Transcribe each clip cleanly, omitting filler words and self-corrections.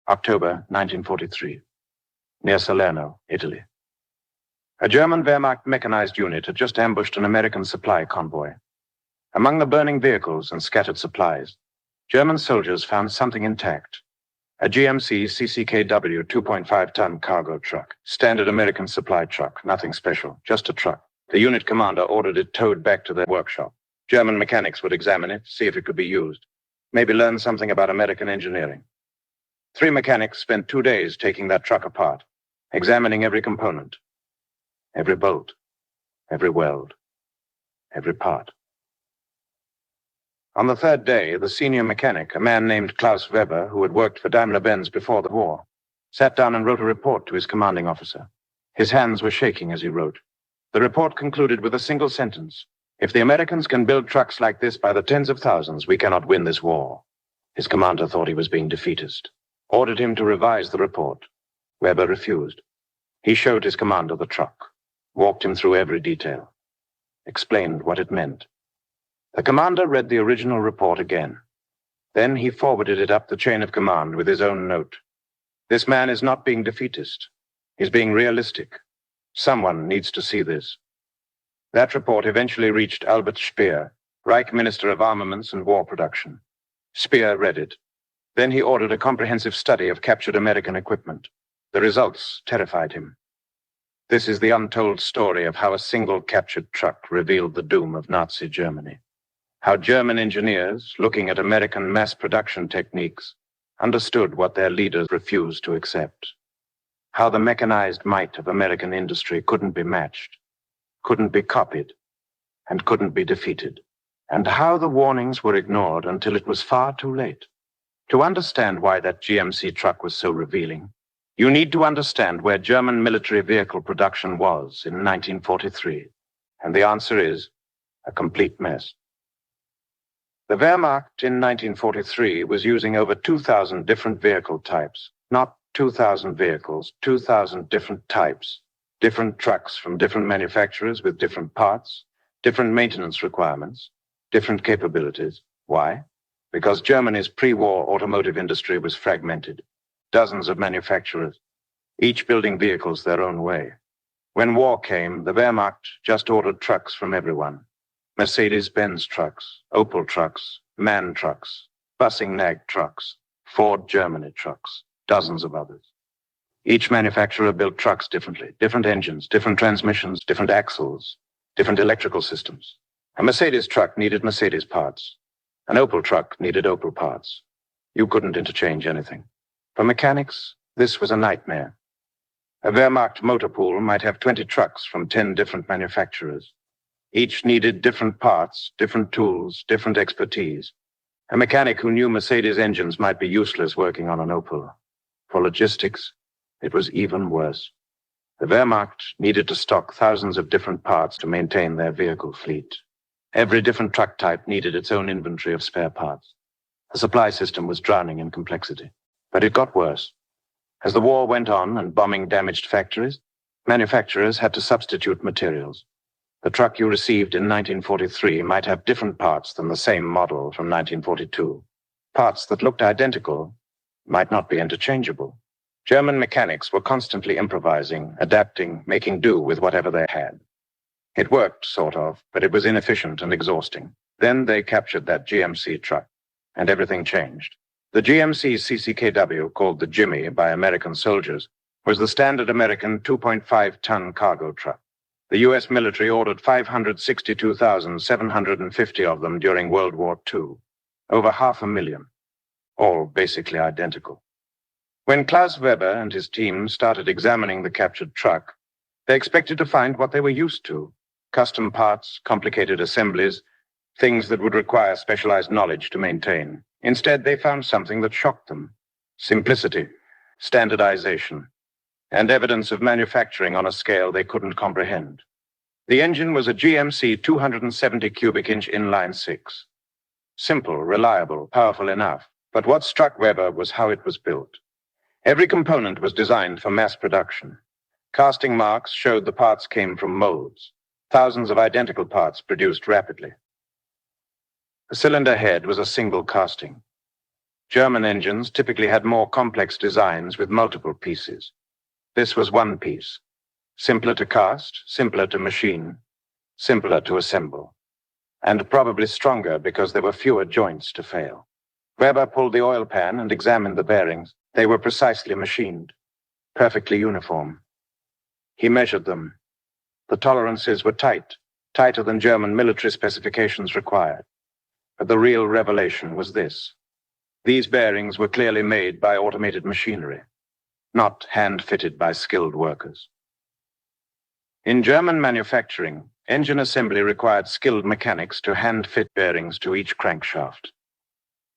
October 1943, near Salerno, Italy. A German Wehrmacht mechanized unit had just ambushed an American supply convoy. Among the burning vehicles and scattered supplies, German soldiers found something intact. A GMC CCKW 2.5-ton cargo truck, standard American supply truck, nothing special, just a truck. The unit commander ordered it towed back to their workshop. German mechanics would examine it, see if it could be used, maybe learn something about American engineering. 3 mechanics spent 2 days taking that truck apart, examining every component, every bolt, every weld, every part. On the 3rd day, the senior mechanic, a man named Klaus Weber, who had worked for Daimler-Benz before the war, sat down and wrote a report to his commanding officer. His hands were shaking as he wrote. The report concluded with a single sentence: "If the Americans can build trucks like this by the tens of thousands, we cannot win this war." His commander thought he was being defeatist, ordered him to revise the report. Weber refused. He showed his commander the truck, walked him through every detail, explained what it meant. The commander read the original report again. Then he forwarded it up the chain of command with his own note. This man is not being defeatist. He's being realistic. Someone needs to see this. That report eventually reached Albert Speer, Reich Minister of Armaments and War Production. Speer read it. Then he ordered a comprehensive study of captured American equipment. The results terrified him. This is the untold story of how a single captured truck revealed the doom of Nazi Germany. How German engineers, looking at American mass production techniques, understood what their leaders refused to accept. How the mechanized might of American industry couldn't be matched, couldn't be copied, and couldn't be defeated. And how the warnings were ignored until it was far too late. To understand why that GMC truck was so revealing, you need to understand where German military vehicle production was in 1943. And the answer is a complete mess. The Wehrmacht in 1943 was using over 2,000 different vehicle types. Not 2,000 vehicles, 2,000 different types. Different trucks from different manufacturers with different parts, different maintenance requirements, different capabilities. Why? Because Germany's pre-war automotive industry was fragmented. Dozens of manufacturers, each building vehicles their own way. When war came, the Wehrmacht just ordered trucks from everyone. Mercedes-Benz trucks, Opel trucks, MAN trucks, Bussing-Nag trucks, Ford Germany trucks, dozens of others. Each manufacturer built trucks differently, different engines, different transmissions, different axles, different electrical systems. A Mercedes truck needed Mercedes parts. An Opel truck needed Opel parts. You couldn't interchange anything. For mechanics, this was a nightmare. A Wehrmacht motor pool might have 20 trucks from 10 different manufacturers. Each needed different parts, different tools, different expertise. A mechanic who knew Mercedes engines might be useless working on an Opel. For logistics, it was even worse. The Wehrmacht needed to stock thousands of different parts to maintain their vehicle fleet. Every different truck type needed its own inventory of spare parts. The supply system was drowning in complexity. But it got worse. As the war went on and bombing damaged factories, manufacturers had to substitute materials. The truck you received in 1943 might have different parts than the same model from 1942. Parts that looked identical might not be interchangeable. German mechanics were constantly improvising, adapting, making do with whatever they had. It worked, sort of, but it was inefficient and exhausting. Then they captured that GMC truck, and everything changed. The GMC CCKW, called the Jimmy by American soldiers, was the standard American 2.5-ton cargo truck. The U.S. military ordered 562,750 of them during World War II. Over 500,000. All basically identical. When Klaus Weber and his team started examining the captured truck, they expected to find what they were used to: custom parts, complicated assemblies, things that would require specialized knowledge to maintain. Instead, they found something that shocked them: simplicity, standardization, and evidence of manufacturing on a scale they couldn't comprehend. The engine was a GMC 270 cubic inch inline six. Simple, reliable, powerful enough. But what struck Weber was how it was built. Every component was designed for mass production. Casting marks showed the parts came from molds. Thousands of identical parts produced rapidly. The cylinder head was a single casting. German engines typically had more complex designs with multiple pieces. This was one piece, simpler to cast, simpler to machine, simpler to assemble, and probably stronger because there were fewer joints to fail. Weber pulled the oil pan and examined the bearings. They were precisely machined, perfectly uniform. He measured them. The tolerances were tight, tighter than German military specifications required. But the real revelation was this. These bearings were clearly made by automated machinery, not hand-fitted by skilled workers. In German manufacturing, engine assembly required skilled mechanics to hand-fit bearings to each crankshaft.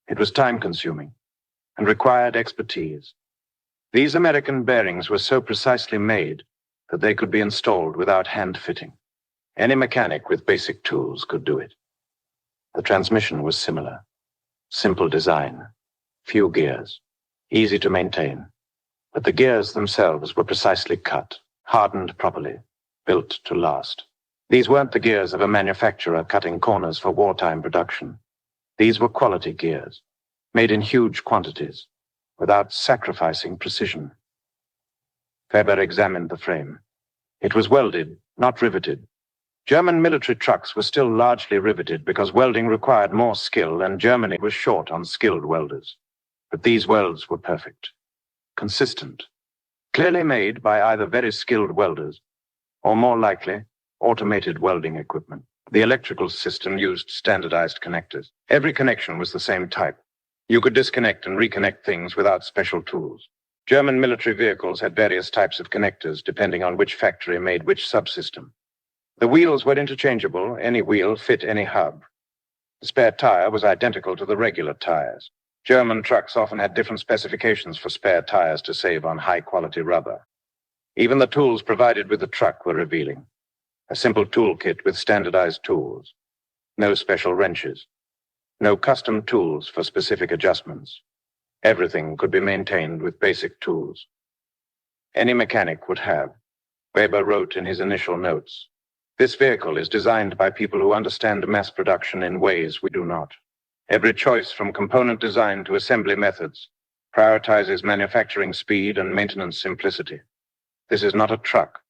It was time-consuming and required expertise. These American bearings were so precisely made that they could be installed without hand-fitting. Any mechanic with basic tools could do it. The transmission was similar. Simple design, few gears, easy to maintain. But the gears themselves were precisely cut, hardened properly, built to last. These weren't the gears of a manufacturer cutting corners for wartime production. These were quality gears, made in huge quantities, without sacrificing precision. Weber examined the frame. It was welded, not riveted. German military trucks were still largely riveted because welding required more skill and Germany was short on skilled welders. But these welds were perfect, consistent, clearly made by either very skilled welders or, more likely, automated welding equipment. The electrical system used standardized connectors. Every connection was the same type. You could disconnect and reconnect things without special tools. German military vehicles had various types of connectors depending on which factory made which subsystem. The wheels were interchangeable. Any wheel fit any hub. The spare tire was identical to the regular tires. German trucks often had different specifications for spare tires to save on high-quality rubber. Even the tools provided with the truck were revealing. A simple toolkit with standardized tools. No special wrenches. No custom tools for specific adjustments. Everything could be maintained with basic tools. Any mechanic would have. Weber wrote in his initial notes, "This vehicle is designed by people who understand mass production in ways we do not. Every choice from component design to assembly methods prioritizes manufacturing speed and maintenance simplicity. This is not a truck.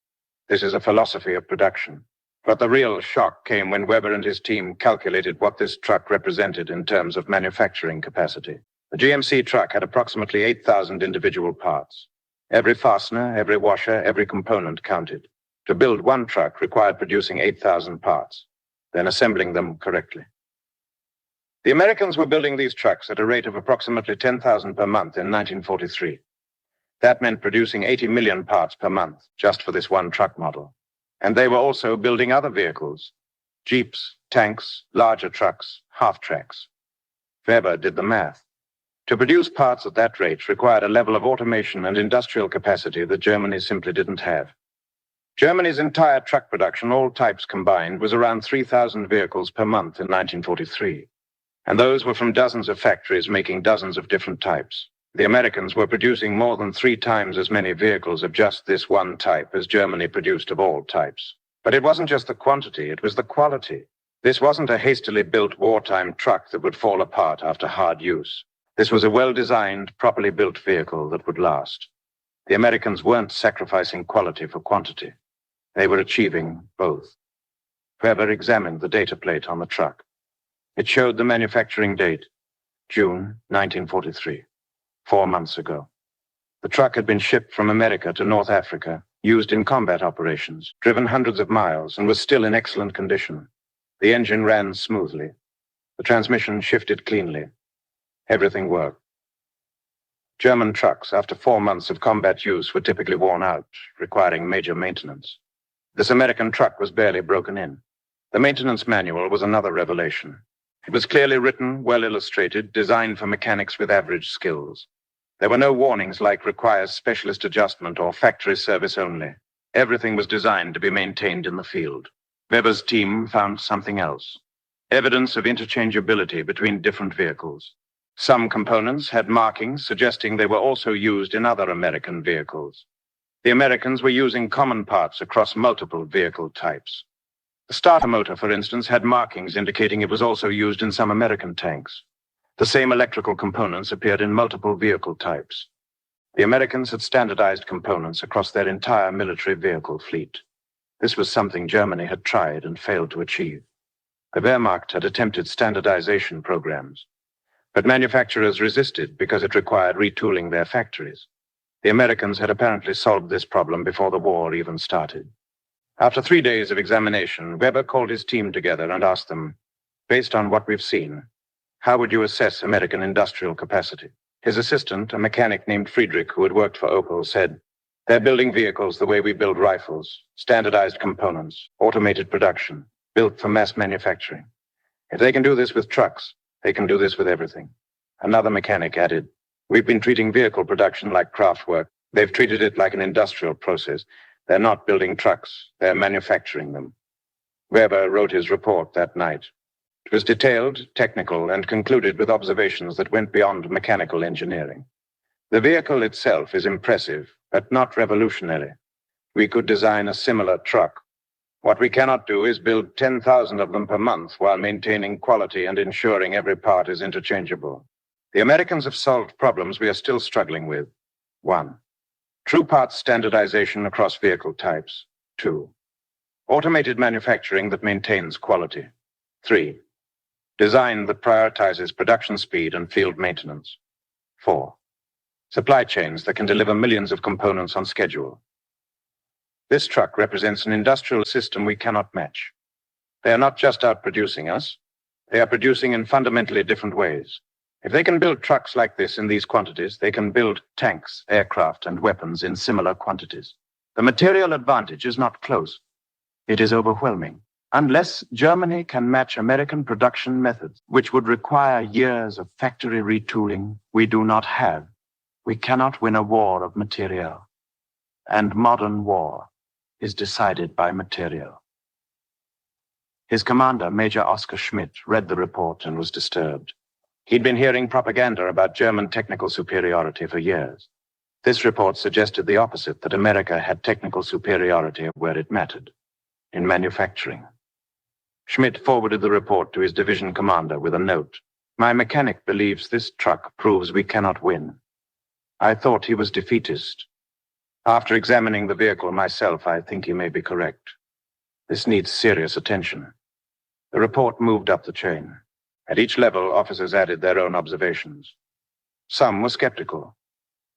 This is a philosophy of production." But the real shock came when Weber and his team calculated what this truck represented in terms of manufacturing capacity. The GMC truck had approximately 8,000 individual parts. Every fastener, every washer, every component counted. To build one truck required producing 8,000 parts, then assembling them correctly. The Americans were building these trucks at a rate of approximately 10,000 per month in 1943. That meant producing 80 million parts per month just for this one truck model. And they were also building other vehicles, jeeps, tanks, larger trucks, half-tracks. Weber did the math. To produce parts at that rate required a level of automation and industrial capacity that Germany simply didn't have. Germany's entire truck production, all types combined, was around 3,000 vehicles per month in 1943. And those were from dozens of factories making dozens of different types. The Americans were producing more than 3 times as many vehicles of just this one type as Germany produced of all types. But it wasn't just the quantity, it was the quality. This wasn't a hastily built wartime truck that would fall apart after hard use. This was a well-designed, properly built vehicle that would last. The Americans weren't sacrificing quality for quantity. They were achieving both. Weber examined the data plate on the truck. It showed the manufacturing date, June 1943, 4 months ago. The truck had been shipped from America to North Africa, used in combat operations, driven hundreds of miles, and was still in excellent condition. The engine ran smoothly. The transmission shifted cleanly. Everything worked. German trucks, after 4 months of combat use, were typically worn out, requiring major maintenance. This American truck was barely broken in. The maintenance manual was another revelation. It was clearly written, well illustrated, designed for mechanics with average skills. There were no warnings like requires specialist adjustment or factory service only. Everything was designed to be maintained in the field. Weber's team found something else. Evidence of interchangeability between different vehicles. Some components had markings suggesting they were also used in other American vehicles. The Americans were using common parts across multiple vehicle types. The starter motor, for instance, had markings indicating it was also used in some American tanks. The same electrical components appeared in multiple vehicle types. The Americans had standardized components across their entire military vehicle fleet. This was something Germany had tried and failed to achieve. The Wehrmacht had attempted standardization programs, but manufacturers resisted because it required retooling their factories. The Americans had apparently solved this problem before the war even started. After 3 days of examination, Weber called his team together and asked them, based on what we've seen, how would you assess American industrial capacity? His assistant, a mechanic named Friedrich, who had worked for Opel, said, they're building vehicles the way we build rifles, standardized components, automated production, built for mass manufacturing. If they can do this with trucks, they can do this with everything. Another mechanic added, we've been treating vehicle production like craft work. They've treated it like an industrial process. They're not building trucks, they're manufacturing them. Weber wrote his report that night. It was detailed, technical, and concluded with observations that went beyond mechanical engineering. The vehicle itself is impressive, but not revolutionary. We could design a similar truck. What we cannot do is build 10,000 of them per month while maintaining quality and ensuring every part is interchangeable. The Americans have solved problems we are still struggling with. 1. True parts standardization across vehicle types. 2. Automated manufacturing that maintains quality. 3. Design that prioritizes production speed and field maintenance. 4. Supply chains that can deliver millions of components on schedule. This truck represents an industrial system we cannot match. They are not just outproducing us, they are producing in fundamentally different ways. If they can build trucks like this in these quantities, they can build tanks, aircraft, and weapons in similar quantities. The material advantage is not close. It is overwhelming. Unless Germany can match American production methods, which would require years of factory retooling we do not have, we cannot win a war of material. And modern war is decided by material. His commander, Major Oskar Schmidt, read the report and was disturbed. He'd been hearing propaganda about German technical superiority for years. This report suggested the opposite, that America had technical superiority where it mattered, in manufacturing. Schmidt forwarded the report to his division commander with a note. My mechanic believes this truck proves we cannot win. I thought he was defeatist. After examining the vehicle myself, I think he may be correct. This needs serious attention. The report moved up the chain. At each level, officers added their own observations. Some were skeptical.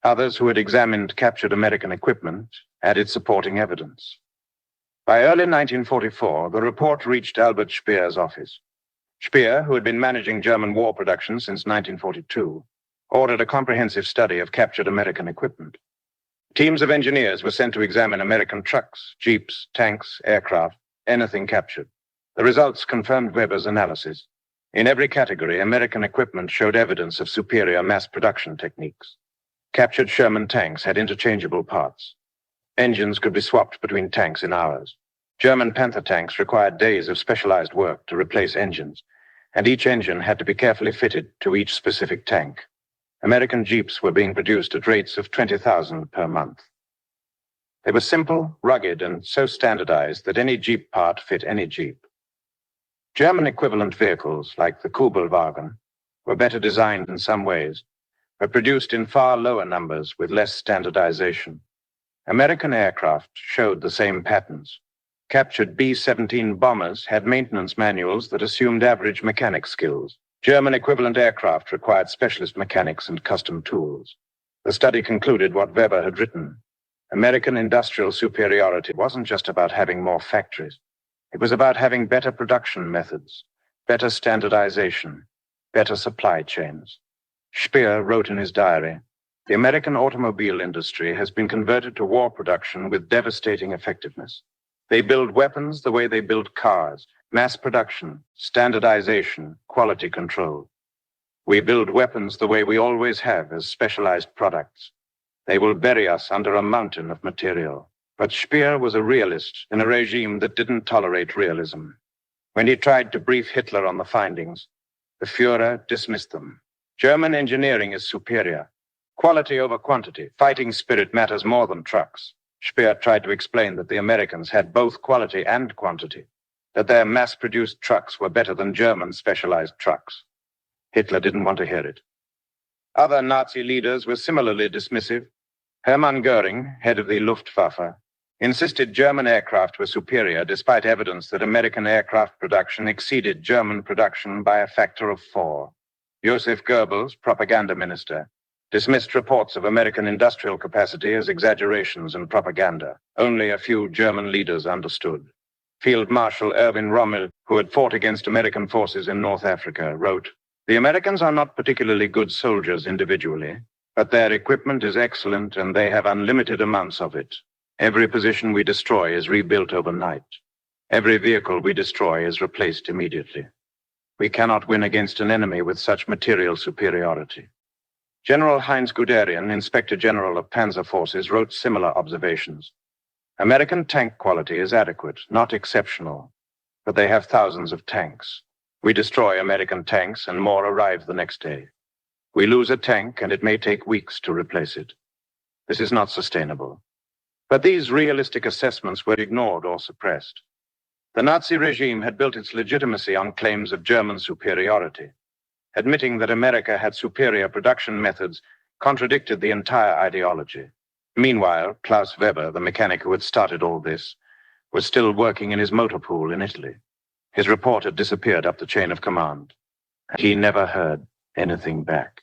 Others who had examined captured American equipment added supporting evidence. By early 1944, the report reached Albert Speer's office. Speer, who had been managing German war production since 1942, ordered a comprehensive study of captured American equipment. Teams of engineers were sent to examine American trucks, jeeps, tanks, aircraft, anything captured. The results confirmed Weber's analysis. In every category, American equipment showed evidence of superior mass production techniques. Captured Sherman tanks had interchangeable parts. Engines could be swapped between tanks in hours. German Panther tanks required days of specialized work to replace engines, and each engine had to be carefully fitted to each specific tank. American jeeps were being produced at rates of 20,000 per month. They were simple, rugged, and so standardized that any jeep part fit any jeep. German equivalent vehicles, like the Kubelwagen, were better designed in some ways, but produced in far lower numbers with less standardization. American aircraft showed the same patterns. Captured B-17 bombers had maintenance manuals that assumed average mechanic skills. German equivalent aircraft required specialist mechanics and custom tools. The study concluded what Weber had written. American industrial superiority wasn't just about having more factories. It was about having better production methods, better standardization, better supply chains. Speer wrote in his diary, the American automobile industry has been converted to war production with devastating effectiveness. They build weapons the way they build cars. Mass production, standardization, quality control. We build weapons the way we always have as specialized products. They will bury us under a mountain of material. But Speer was a realist in a regime that didn't tolerate realism. When he tried to brief Hitler on the findings, the Führer dismissed them. German engineering is superior. Quality over quantity. Fighting spirit matters more than trucks. Speer tried to explain that the Americans had both quality and quantity, that their mass-produced trucks were better than German specialized trucks. Hitler didn't want to hear it. Other Nazi leaders were similarly dismissive. Hermann Goering, head of the Luftwaffe, insisted German aircraft were superior despite evidence that American aircraft production exceeded German production by a factor of 4. Joseph Goebbels, propaganda minister, dismissed reports of American industrial capacity as exaggerations and propaganda. Only a few German leaders understood. Field Marshal Erwin Rommel, who had fought against American forces in North Africa, wrote, "The Americans are not particularly good soldiers individually, but their equipment is excellent and they have unlimited amounts of it. Every position we destroy is rebuilt overnight. Every vehicle we destroy is replaced immediately. We cannot win against an enemy with such material superiority." General Heinz Guderian, Inspector General of Panzer Forces, wrote similar observations. American tank quality is adequate, not exceptional, but they have thousands of tanks. We destroy American tanks and more arrive the next day. We lose a tank and it may take weeks to replace it. This is not sustainable. But these realistic assessments were ignored or suppressed. The Nazi regime had built its legitimacy on claims of German superiority. Admitting that America had superior production methods contradicted the entire ideology. Meanwhile, Klaus Weber, the mechanic who had started all this, was still working in his motor pool in Italy. His report had disappeared up the chain of command. He never heard anything back.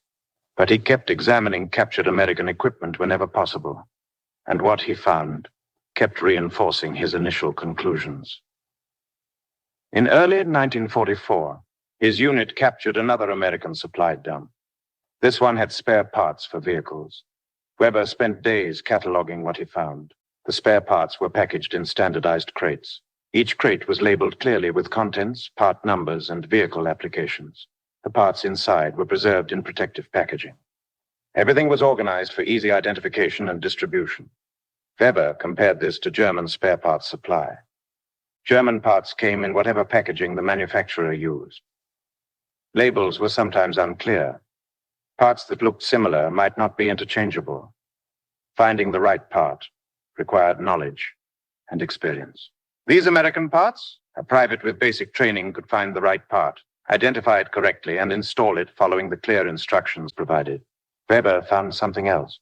But he kept examining captured American equipment whenever possible. And what he found kept reinforcing his initial conclusions. In early 1944, his unit captured another American supply dump. This one had spare parts for vehicles. Weber spent days cataloging what he found. The spare parts were packaged in standardized crates. Each crate was labeled clearly with contents, part numbers, and vehicle applications. The parts inside were preserved in protective packaging. Everything was organized for easy identification and distribution. Weber compared this to German spare parts supply. German parts came in whatever packaging the manufacturer used. Labels were sometimes unclear. Parts that looked similar might not be interchangeable. Finding the right part required knowledge and experience. These American parts, a private with basic training could find the right part, identify it correctly, and install it following the clear instructions provided. Weber found something else: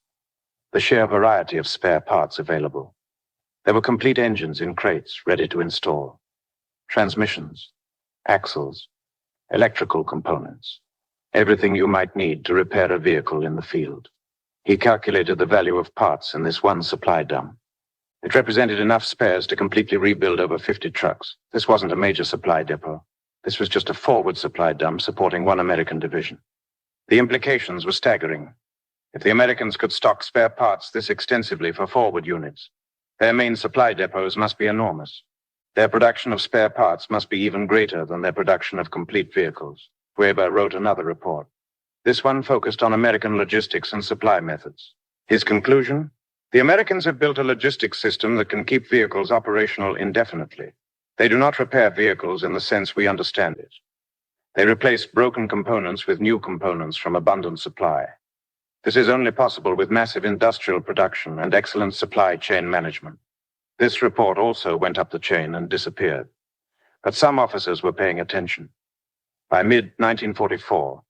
the sheer variety of spare parts available. There were complete engines in crates ready to install, transmissions, axles, electrical components, everything you might need to repair a vehicle in the field. He calculated the value of parts in this one supply dump. It represented enough spares to completely rebuild over 50 trucks. This wasn't a major supply depot. This was just a forward supply dump supporting one American division. The implications were staggering. If the Americans could stock spare parts this extensively for forward units, their main supply depots must be enormous. Their production of spare parts must be even greater than their production of complete vehicles. Weber wrote another report. This one focused on American logistics and supply methods. His conclusion: the Americans have built a logistics system that can keep vehicles operational indefinitely. They do not repair vehicles in the sense we understand it. They replace broken components with new components from abundant supply. This is only possible with massive industrial production and excellent supply chain management. This report also went up the chain and disappeared. But some officers were paying attention. By mid-1944,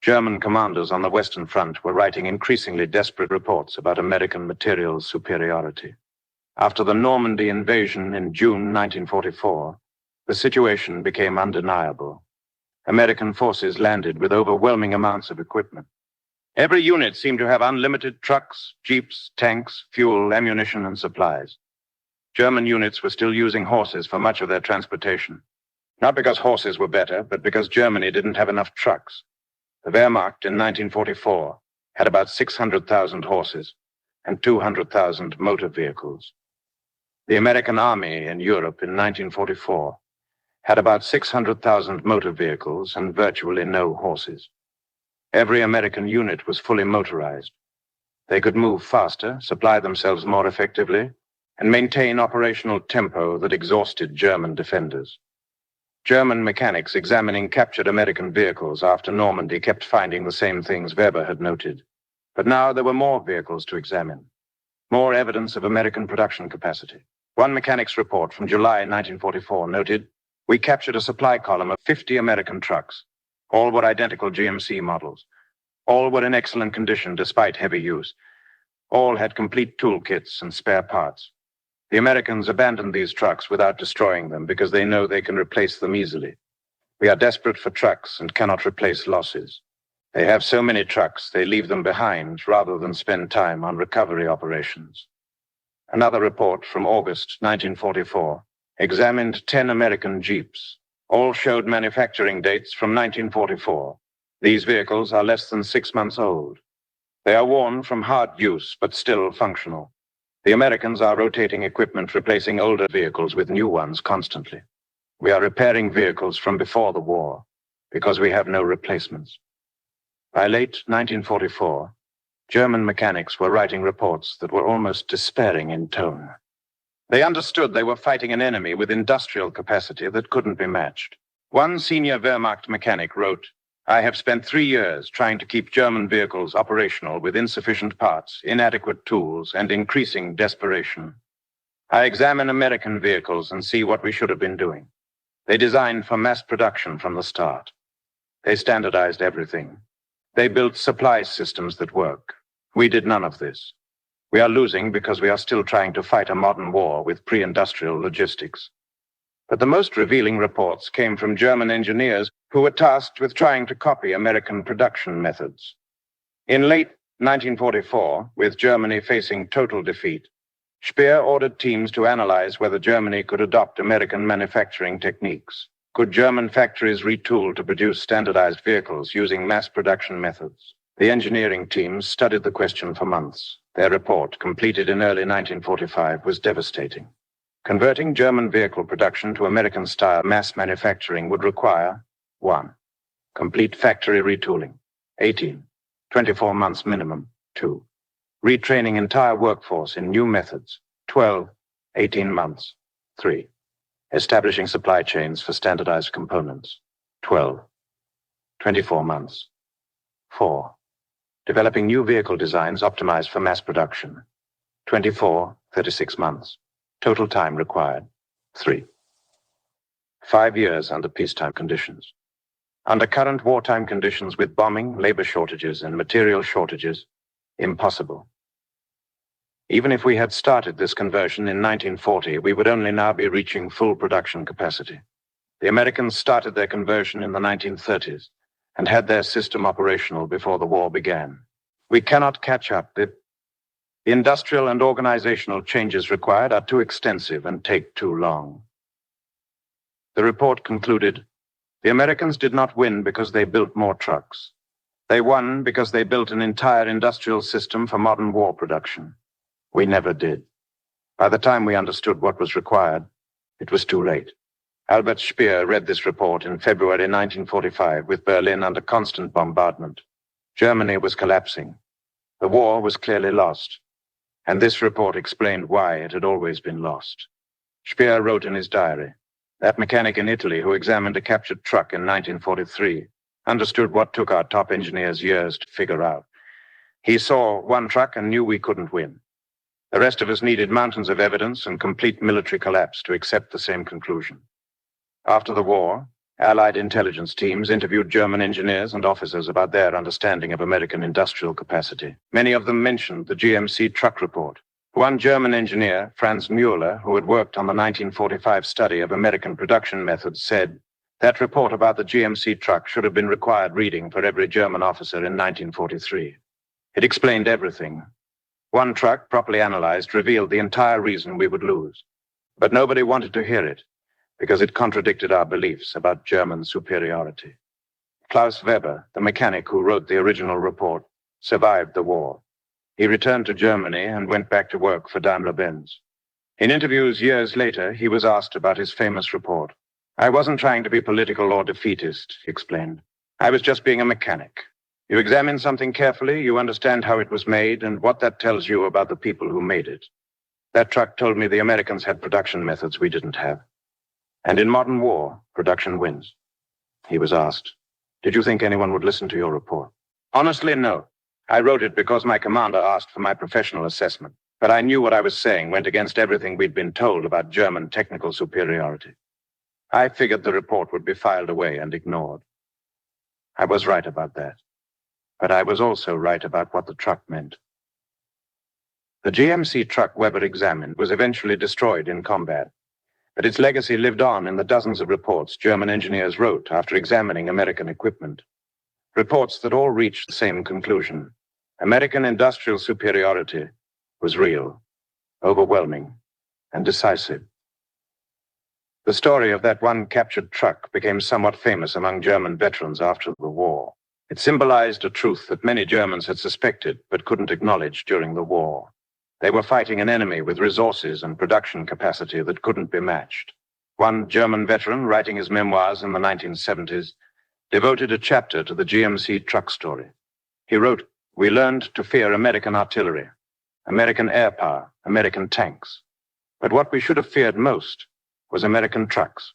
German commanders on the Western Front were writing increasingly desperate reports about American material superiority. After the Normandy invasion in June 1944, the situation became undeniable. American forces landed with overwhelming amounts of equipment. Every unit seemed to have unlimited trucks, jeeps, tanks, fuel, ammunition, and supplies. German units were still using horses for much of their transportation. Not because horses were better, but because Germany didn't have enough trucks. The Wehrmacht in 1944 had about 600,000 horses and 200,000 motor vehicles. The American Army in Europe in 1944 had about 600,000 motor vehicles and virtually no horses. Every American unit was fully motorized. They could move faster, supply themselves more effectively, and maintain operational tempo that exhausted German defenders. German mechanics examining captured American vehicles after Normandy kept finding the same things Weber had noted. But now there were more vehicles to examine, more evidence of American production capacity. One mechanic's report from July 1944 noted, "We captured a supply column of 50 American trucks. All were identical GMC models. All were in excellent condition despite heavy use. All had complete toolkits and spare parts. The Americans abandoned these trucks without destroying them because they know they can replace them easily. We are desperate for trucks and cannot replace losses. They have so many trucks, they leave them behind rather than spend time on recovery operations. Another report from August 1944 examined 10 American Jeeps. All showed manufacturing dates from 1944. These vehicles are less than 6 months old. They are worn from hard use, but still functional. The Americans are rotating equipment, replacing older vehicles with new ones constantly. We are repairing vehicles from before the war because we have no replacements. By late 1944, German mechanics were writing reports that were almost despairing in tone. They understood they were fighting an enemy with industrial capacity that couldn't be matched. One senior Wehrmacht mechanic wrote, "I have spent 3 years trying to keep German vehicles operational with insufficient parts, inadequate tools, and increasing desperation. I examine American vehicles and see what we should have been doing. They designed for mass production from the start. They standardized everything. They built supply systems that work. We did none of this. We are losing because we are still trying to fight a modern war with pre-industrial logistics." But the most revealing reports came from German engineers who were tasked with trying to copy American production methods. In late 1944, with Germany facing total defeat, Speer ordered teams to analyze whether Germany could adopt American manufacturing techniques. Could German factories retool to produce standardized vehicles using mass production methods? The engineering teams studied the question for months. Their report, completed in early 1945, was devastating. Converting German vehicle production to American-style mass manufacturing would require 1. Complete factory retooling, 24 months minimum, 2. Retraining entire workforce in new methods, 18 months, 3. Establishing supply chains for standardized components, 24 months, 4. Developing new vehicle designs optimized for mass production, 36 months. Total time required, 3. 5 years under peacetime conditions. Under current wartime conditions with bombing, labor shortages, and material shortages, impossible. Even if we had started this conversion in 1940, we would only now be reaching full production capacity. The Americans started their conversion in the 1930s and had their system operational before the war began. We cannot catch up. The industrial and organizational changes required are too extensive and take too long. The report concluded, the Americans did not win because they built more trucks. They won because they built an entire industrial system for modern war production. We never did. By the time we understood what was required, it was too late. Albert Speer read this report in February 1945 with Berlin under constant bombardment. Germany was collapsing. The war was clearly lost. And this report explained why it had always been lost. Speer wrote in his diary, that mechanic in Italy who examined a captured truck in 1943 understood what took our top engineers years to figure out. He saw one truck and knew we couldn't win. The rest of us needed mountains of evidence and complete military collapse to accept the same conclusion. After the war, Allied intelligence teams interviewed German engineers and officers about their understanding of American industrial capacity. Many of them mentioned the GMC truck report. One German engineer, Franz Müller, who had worked on the 1945 study of American production methods, said, that report about the GMC truck should have been required reading for every German officer in 1943. It explained everything. One truck, properly analyzed, revealed the entire reason we would lose. But nobody wanted to hear it, because it contradicted our beliefs about German superiority. Klaus Weber, the mechanic who wrote the original report, survived the war. He returned to Germany and went back to work for Daimler-Benz. In interviews years later, he was asked about his famous report. I wasn't trying to be political or defeatist, he explained. I was just being a mechanic. You examine something carefully, you understand how it was made and what that tells you about the people who made it. That truck told me the Americans had production methods we didn't have. And in modern war, production wins. He was asked, did you think anyone would listen to your report? Honestly, no. I wrote it because my commander asked for my professional assessment. But I knew what I was saying went against everything we'd been told about German technical superiority. I figured the report would be filed away and ignored. I was right about that. But I was also right about what the truck meant. The GMC truck Weber examined was eventually destroyed in combat, but its legacy lived on in the dozens of reports German engineers wrote after examining American equipment. Reports that all reached the same conclusion. American industrial superiority was real, overwhelming, and decisive. The story of that one captured truck became somewhat famous among German veterans after the war. It symbolized a truth that many Germans had suspected but couldn't acknowledge during the war. They were fighting an enemy with resources and production capacity that couldn't be matched. One German veteran, writing his memoirs in the 1970s, devoted a chapter to the GMC truck story. He wrote, "We learned to fear American artillery, American air power, American tanks. But what we should have feared most was American trucks.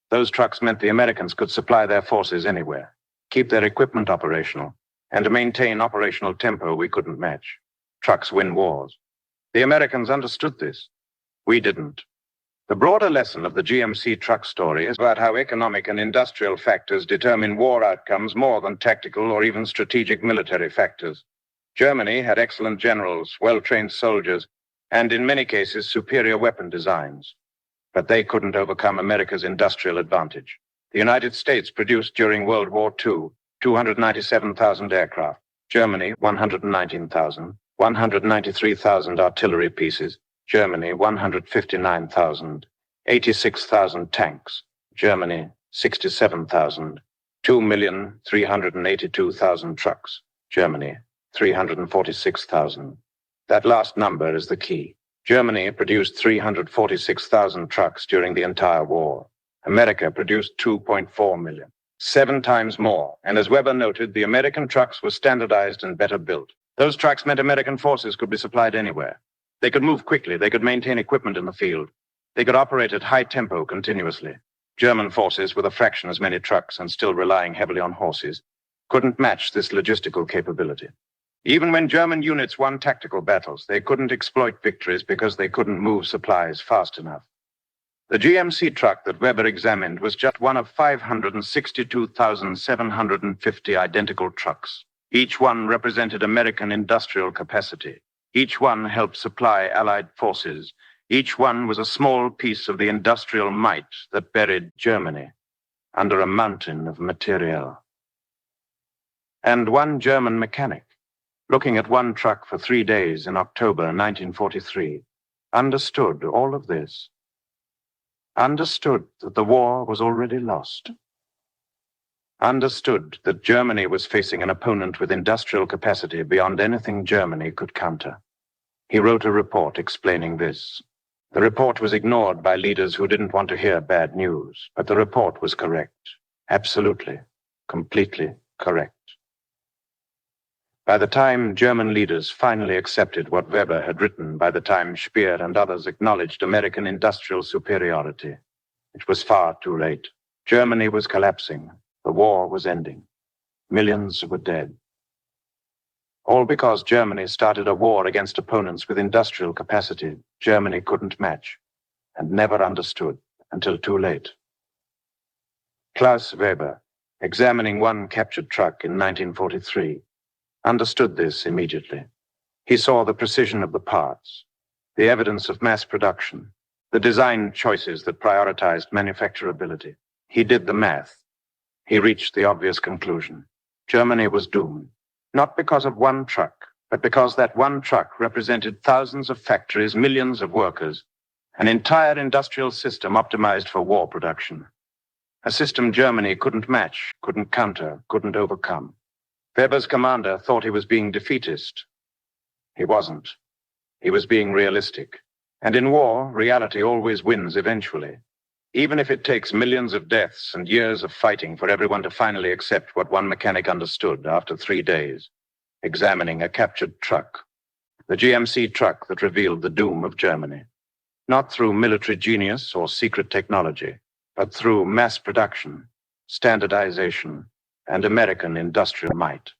Those trucks meant the Americans could supply their forces anywhere, keep their equipment operational, and maintain operational tempo we couldn't match. Trucks win wars. The Americans understood this. We didn't." The broader lesson of the GMC truck story is about how economic and industrial factors determine war outcomes more than tactical or even strategic military factors. Germany had excellent generals, well-trained soldiers, and in many cases superior weapon designs. But they couldn't overcome America's industrial advantage. The United States produced during World War II 297,000 aircraft, Germany 119,000, 193,000 artillery pieces, Germany 159,000, 86,000 tanks, Germany 67,000, 2,382,000 trucks, Germany 346,000. That last number is the key. Germany produced 346,000 trucks during the entire war. America produced 2.4 million, 7 times more. And as Weber noted, the American trucks were standardized and better built. Those trucks meant American forces could be supplied anywhere. They could move quickly. They could maintain equipment in the field. They could operate at high tempo continuously. German forces, with a fraction as many trucks and still relying heavily on horses, couldn't match this logistical capability. Even when German units won tactical battles, they couldn't exploit victories because they couldn't move supplies fast enough. The GMC truck that Weber examined was just one of 562,750 identical trucks. Each one represented American industrial capacity. Each one helped supply Allied forces. Each one was a small piece of the industrial might that buried Germany under a mountain of material. And one German mechanic, looking at one truck for 3 days in October 1943, understood all of this. Understood that the war was already lost. Understood that Germany was facing an opponent with industrial capacity beyond anything Germany could counter. He wrote a report explaining this. The report was ignored by leaders who didn't want to hear bad news, but the report was correct. Absolutely, completely correct. By the time German leaders finally accepted what Weber had written, by the time Speer and others acknowledged American industrial superiority, it was far too late. Germany was collapsing. The war was ending. Millions were dead. All because Germany started a war against opponents with industrial capacity Germany couldn't match and never understood until too late. Klaus Weber, examining one captured truck in 1943, understood this immediately. He saw the precision of the parts, the evidence of mass production, the design choices that prioritized manufacturability. He did the math. He reached the obvious conclusion. Germany was doomed, not because of one truck, but because that one truck represented thousands of factories, millions of workers, an entire industrial system optimized for war production. A system Germany couldn't match, couldn't counter, couldn't overcome. Weber's commander thought he was being defeatist. He wasn't. He was being realistic. And in war, reality always wins eventually. Even if it takes millions of deaths and years of fighting for everyone to finally accept what one mechanic understood after 3 days, examining a captured truck, the GMC truck that revealed the doom of Germany. Not through military genius or secret technology, but through mass production, standardization, and American industrial might.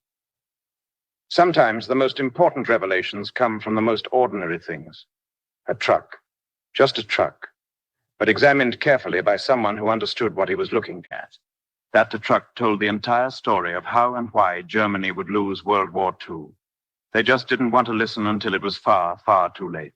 Sometimes the most important revelations come from the most ordinary things. A truck, just a truck, but examined carefully by someone who understood what he was looking at. That truck told the entire story of how and why Germany would lose World War II. They just didn't want to listen until it was far, far too late.